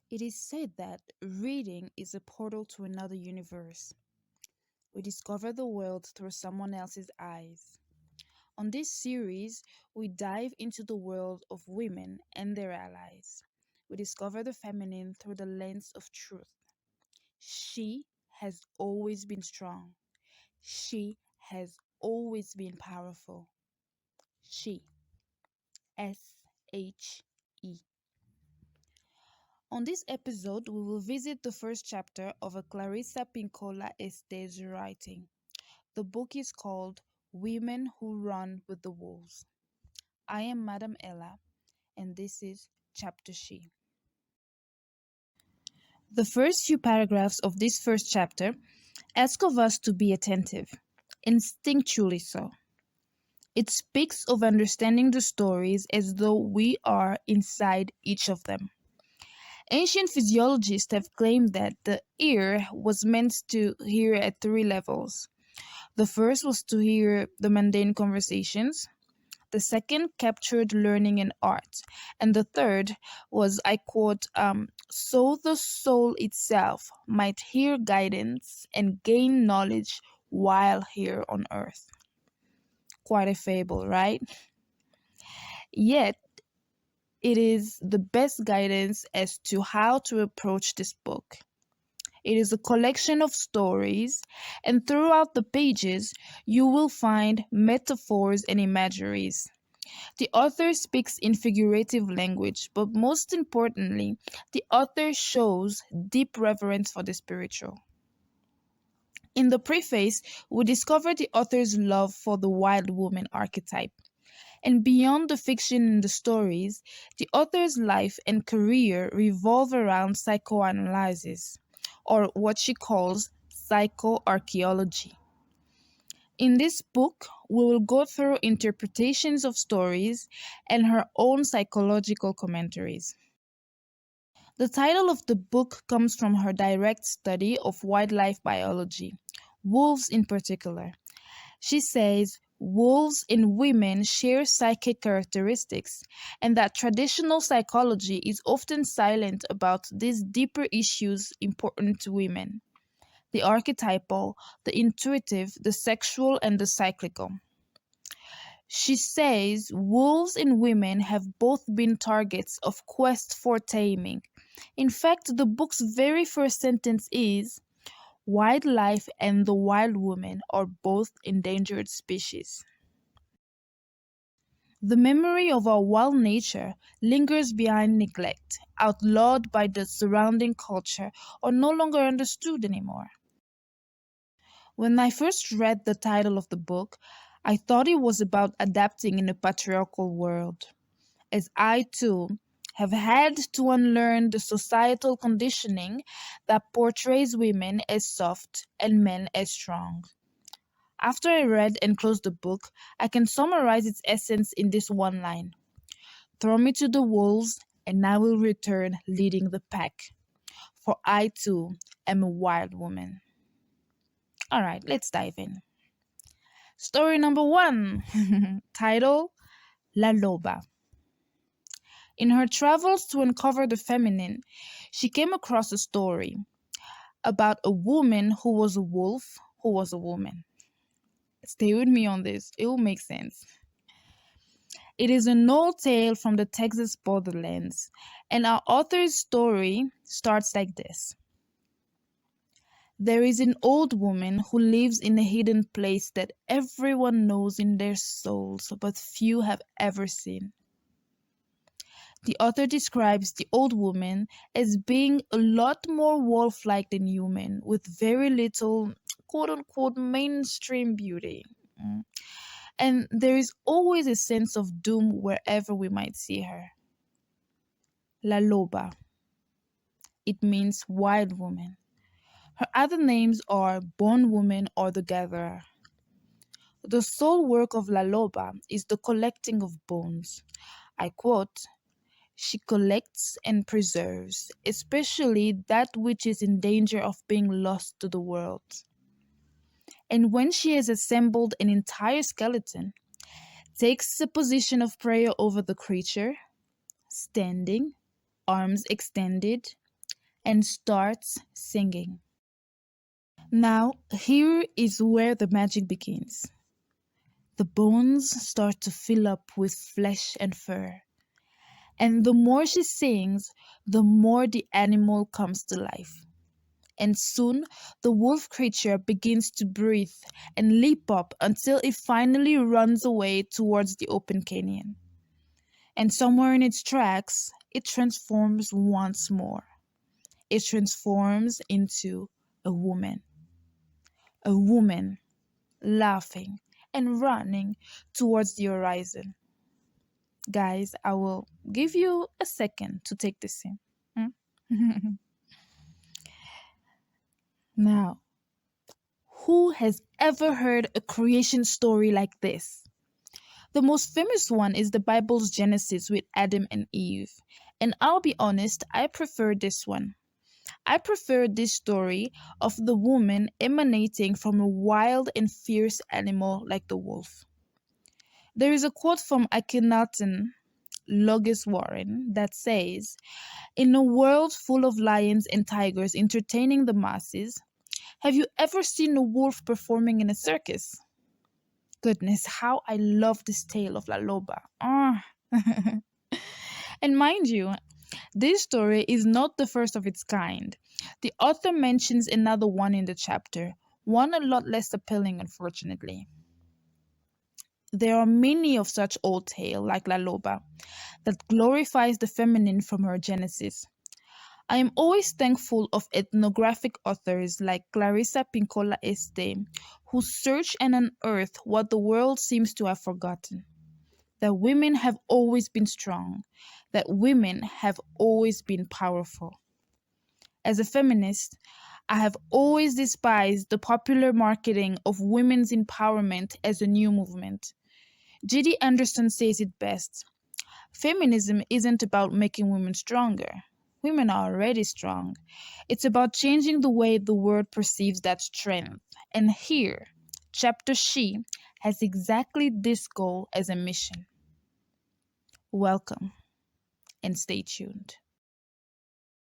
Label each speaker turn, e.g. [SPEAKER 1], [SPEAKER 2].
[SPEAKER 1] It is said that reading is a portal to another universe. We discover the world through someone else's eyes. On this series, we dive into the world of women and their allies. We discover the feminine through the lens of truth. She has always been strong. She has always been powerful. She. SHE. On this episode, we will visit the first chapter of a Clarissa Pinkola Estes writing. The book is called Women Who Run with the Wolves. I am Madam Ella, and this is Chapter She. The first few paragraphs of this first chapter ask of us to be attentive, instinctually so. It speaks of understanding the stories as though we are inside each of them. Ancient physiologists have claimed that the ear was meant to hear at three levels. The first was to hear the mundane conversations, the second captured learning and art, and the third was, I quote, so the soul itself might hear guidance and gain knowledge while here on earth. Quite a fable, right? Yet, it is the best guidance as to how to approach this book. It is a collection of stories, and throughout the pages, you will find metaphors and imageries. The author speaks in figurative language, but most importantly, the author shows deep reverence for the spiritual. In the preface, we discover the author's love for the wild woman archetype. And beyond the fiction and the stories, the author's life and career revolve around psychoanalysis, or what she calls psychoarchaeology. In this book, we will go through interpretations of stories and her own psychological commentaries. The title of the book comes from her direct study of wildlife biology, wolves in particular. She says wolves and women share psychic characteristics, and that traditional psychology is often silent about these deeper issues important to women: the archetypal, the intuitive, the sexual, and the cyclical. She says wolves and women have both been targets of quest for taming. In fact, the book's very first sentence is wildlife and the wild woman are both endangered species. The memory of our wild nature lingers behind neglect, outlawed by the surrounding culture, or no longer understood anymore. When I first read the title of the book, I thought it was about adapting in a patriarchal world, as I too have had to unlearn the societal conditioning that portrays women as soft and men as strong. After I read and closed the book, I can summarize its essence in this one line: throw me to the wolves, and I will return leading the pack, for I too am a wild woman. All right, let's dive in. Story number one. Title: La Loba. In her travels to uncover the feminine, she came across a story about a woman who was a wolf who was a woman. Stay with me on this, it will make sense. It is an old tale from the Texas borderlands, and our author's story starts like this. There is an old woman who lives in a hidden place that everyone knows in their souls, but few have ever seen. The author describes the old woman as being a lot more wolf like than human, with very little quote unquote mainstream beauty. Mm. And there is always a sense of doom wherever we might see her. La Loba. It means wild woman. Her other names are Bone Woman or the Gatherer. The sole work of La Loba is the collecting of bones. I quote, she collects and preserves, especially that which is in danger of being lost to the world. And when she has assembled an entire skeleton, takes a position of prayer over the creature, standing, arms extended, and starts singing. Now, here is where the magic begins. The bones start to fill up with flesh and fur. And the more she sings, the more the animal comes to life. And soon the wolf creature begins to breathe and leap up until it finally runs away towards the open canyon. And somewhere in its tracks, it transforms once more. It transforms into a woman. A woman laughing and running towards the horizon. Guys, I will give you a second to take this in. Hmm? Now, who has ever heard a creation story like this? The most famous one is the Bible's Genesis with Adam and Eve. And I'll be honest, I prefer this one. I prefer this story of the woman emanating from a wild and fierce animal like the wolf. There is a quote from Akhenaten Logis Warren that says, "In a world full of lions and tigers entertaining the masses, have you ever seen a wolf performing in a circus?" Goodness, how I love this tale of La Loba. Ah. And mind you, this story is not the first of its kind. The author mentions another one in the chapter, one a lot less appealing, unfortunately. There are many of such old tales like La Loba that glorifies the feminine from her genesis. I am always thankful of ethnographic authors like Clarissa Pinkola Este, who search and unearth what the world seems to have forgotten. That women have always been strong, that women have always been powerful. As a feminist, I have always despised the popular marketing of women's empowerment as a new movement. J.D. Anderson says it best. Feminism isn't about making women stronger. Women are already strong. It's about changing the way the world perceives that strength. And here, Chapter She has exactly this goal as a mission. Welcome and stay tuned.